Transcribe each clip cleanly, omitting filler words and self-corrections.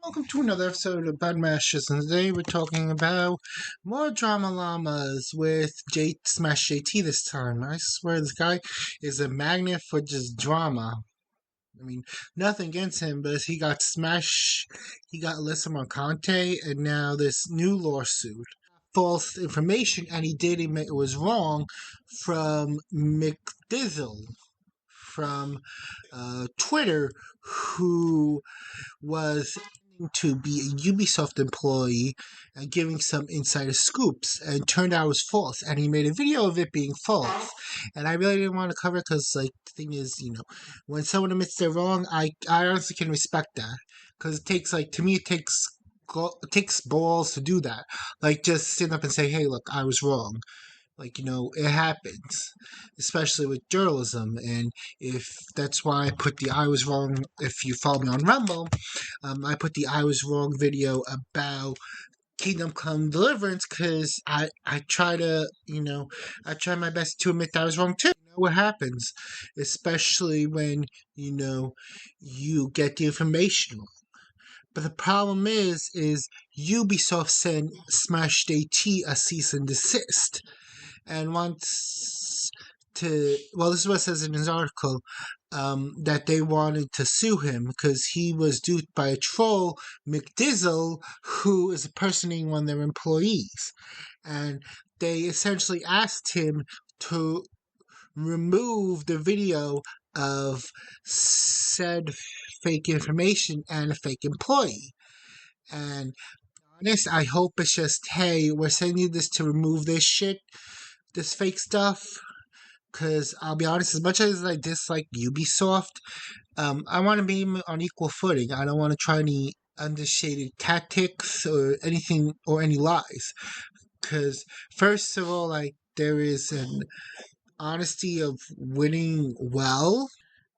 Welcome to another episode of Bad Mashes, and today we're talking about more drama llamas with smashJT this time. I swear this guy is a magnet for just drama. I mean, nothing against him, but he got Alyssa Mercante, and now this new lawsuit. False information, and he did admit it was wrong from McDizzle from Twitter, who was to be a Ubisoft employee and giving some insider scoops, and turned out it was false. And he made a video of it being false. And I really didn't want to cover it because, like, the thing is, when someone admits they're wrong, I honestly can respect that because it takes, like, to me, it takes balls to do that. Like, just stand up and say, "Hey, look, I was wrong." Like, it happens, especially with journalism. And if that's why I put the I was wrong, if you follow me on Rumble, I put the I was wrong video about Kingdom Come Deliverance because I try to, I try my best to admit that I was wrong too. You know what happens, especially when, you get the information wrong. But the problem is Ubisoft sent smashJT a cease and desist and wants to, well, this is what it says in his article, that they wanted to sue him because he was duped by a troll, McDizzle, who is impersonating one of their employees. And they essentially asked him to remove the video of said fake information and a fake employee. And honest, I hope it's just, hey, we're sending you this to remove this shit, this fake stuff. Because I'll be honest, as much as I dislike Ubisoft, I want to be on equal footing. I don't want to try any undershaded tactics or anything or any lies. Because first of all, like, there is an honesty of winning well,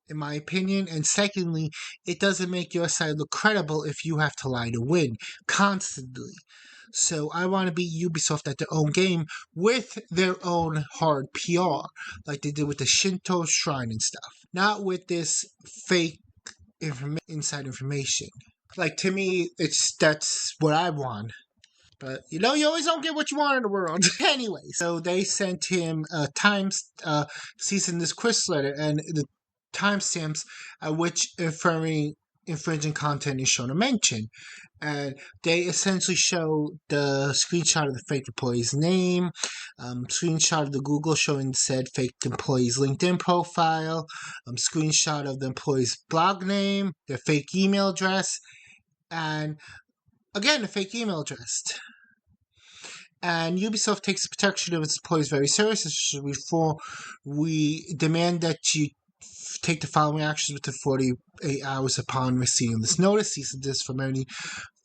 in my opinion, and secondly, it doesn't make your side look credible if you have to lie to win constantly. So I want to be Ubisoft at their own game with their own hard PR, like they did with the Shinto Shrine and stuff, not with this fake inside information. Like, to me, that's what I want. But you always don't get what you want in the world. Anyway, so they sent him a cease and desist letter, and the timestamps at which infringing content is shown or mentioned. And they essentially show the screenshot of the fake employee's name, screenshot of the Google showing said fake employee's LinkedIn profile, screenshot of the employee's blog name, their fake email address, and again, a fake email address. And Ubisoft takes the protection of its employees very seriously. Before we demand that you take the following actions within 48 hours upon receiving this notice. Cease and desist from any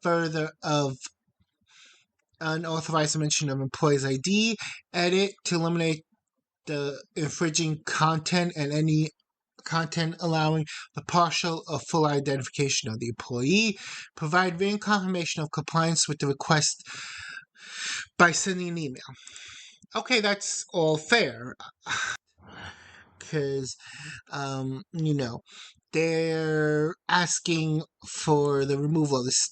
further of unauthorized mention of employee's ID. Edit to eliminate the infringing content and any content allowing the partial or full identification of the employee. Provide written confirmation of compliance with the request by sending an email. Okay, that's all fair. Because, they're asking for the removal of this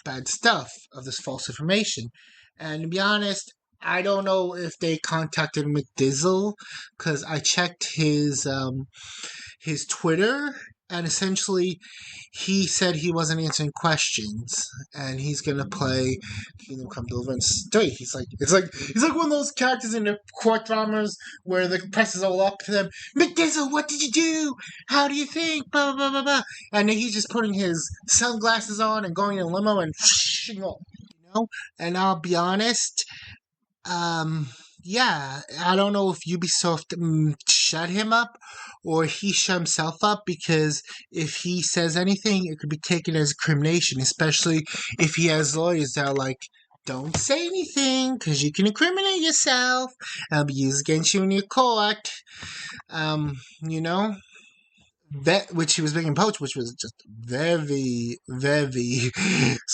bad stuff, of this false information. And to be honest, I don't know if they contacted McDizzle, because I checked his Twitter, and essentially he said he wasn't answering questions, and he's gonna play Kingdom Come Deliverance 3. He's like one of those characters in the court dramas where the press is all up to them. McDizzle, what did you do? How do you think? Blah blah blah blah. And then he's just putting his sunglasses on and going in a limo and And I'll be honest, yeah, I don't know if Ubisoft shut him up or he shut himself up, because if he says anything, it could be taken as incrimination, especially if he has lawyers that are like, don't say anything because you can incriminate yourself. It'll be used against you in your court. That which he was being poached, which was just very, very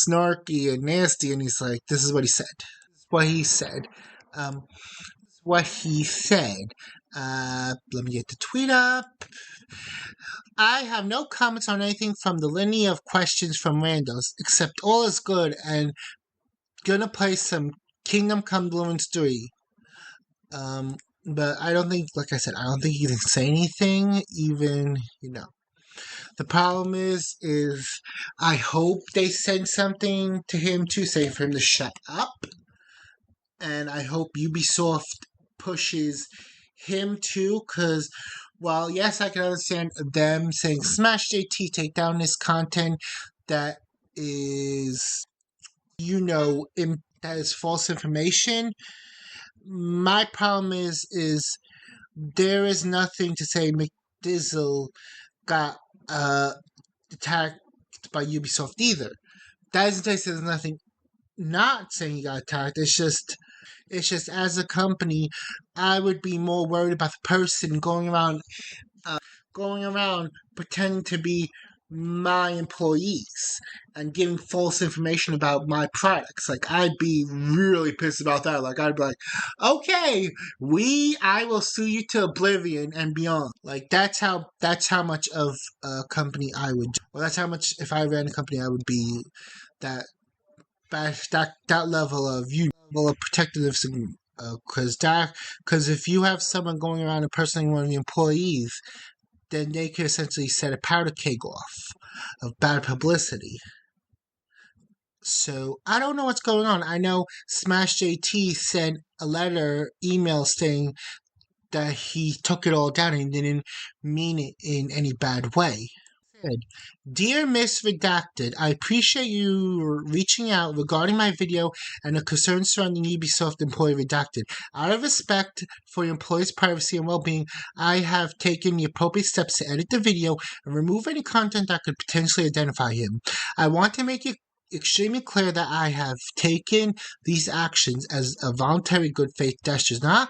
snarky and nasty. And he's like, this is what he said. This is what he said. Let me get the tweet up. I have no comments on anything from the lineage of questions from randos, except all is good and gonna play some Kingdom Come Deliverance 3. But I don't think, like I said, I don't think he can say anything, even, The problem is I hope they send something to him to say for him to shut up. And I hope Ubisoft pushes him too, because, well, yes, I can understand them saying, smashJT, take down this content that is, that is false information. My problem is there is nothing to say McDizzle got attacked by Ubisoft either. That isn't to say there's nothing not saying he got attacked. It's just as a company, I would be more worried about the person going around pretending to be my employees and giving false information about my products. Like, I'd be really pissed about that. Like, I'd be like, okay, I will sue you to oblivion and beyond. Like, that's how much of a company I would do. Well, that's how much, if I ran a company, I would be that level of protectiveness. Because if you have someone going around impersonating one of the employees, then they could essentially set a powder keg off of bad publicity. So I don't know what's going on. I know smashJT sent a email saying that he took it all down and didn't mean it in any bad way. Dear Miss Redacted, I appreciate you reaching out regarding my video and the concerns surrounding Ubisoft employee Redacted. Out of respect for your employee's privacy and well-being, I have taken the appropriate steps to edit the video and remove any content that could potentially identify him. I want to make it extremely clear that I have taken these actions as a voluntary good faith gestures, not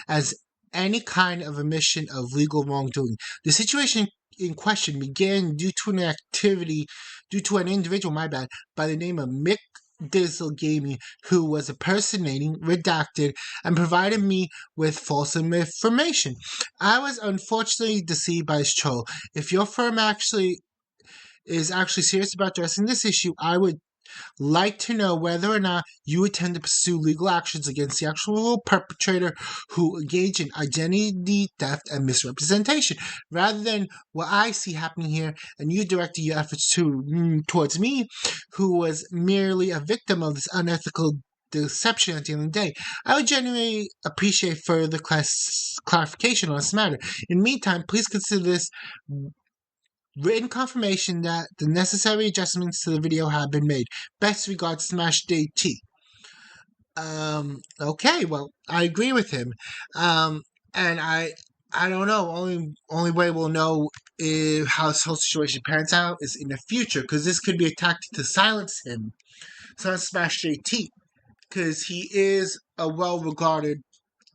as any kind of admission of legal wrongdoing. The situation in question began due to an individual, by the name of Mick Dizzle Gaming, who was impersonating Redacted and provided me with false information. I was unfortunately deceived by his troll. If your firm is actually serious about addressing this issue, I would like to know whether or not you intend to pursue legal actions against the actual perpetrator who engaged in identity theft and misrepresentation, rather than what I see happening here, and you directing your efforts towards me, who was merely a victim of this unethical deception at the end of the day. I would genuinely appreciate further clarification on this matter. In the meantime, please consider this written confirmation that the necessary adjustments to the video have been made. Best regards, smashJT. Okay, well, I agree with him. And I don't know. Only way we'll know how this whole situation pans out is in the future, because this could be a tactic to silence him. Silence smashJT, because he is a well-regarded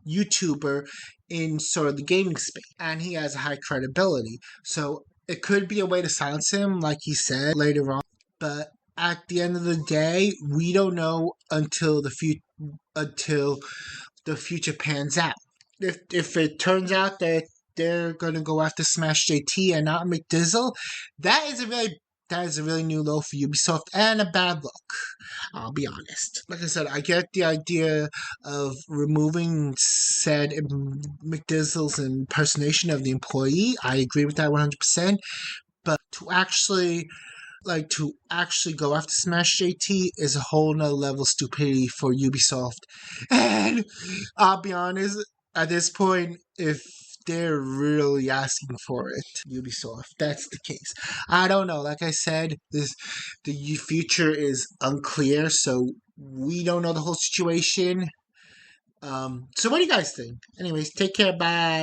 YouTuber in sort of the gaming space, and he has a high credibility. So it could be a way to silence him, like he said later on. But at the end of the day, we don't know until the future pans out. If it turns out that they're gonna go after smashJT and not McDizzle, that is a really new low for Ubisoft and a bad look. I'll be honest. Like I said, I get the idea of removing said McDizzle's impersonation of the employee. I agree with that 100%. But to actually go after smashJT is a whole nother level of stupidity for Ubisoft. And I'll be honest, at this point, if they're really asking for it, Ubisoft, that's the case. I don't know. Like I said, the future is unclear, so we don't know the whole situation. So what do you guys think? Anyways, take care. Bye.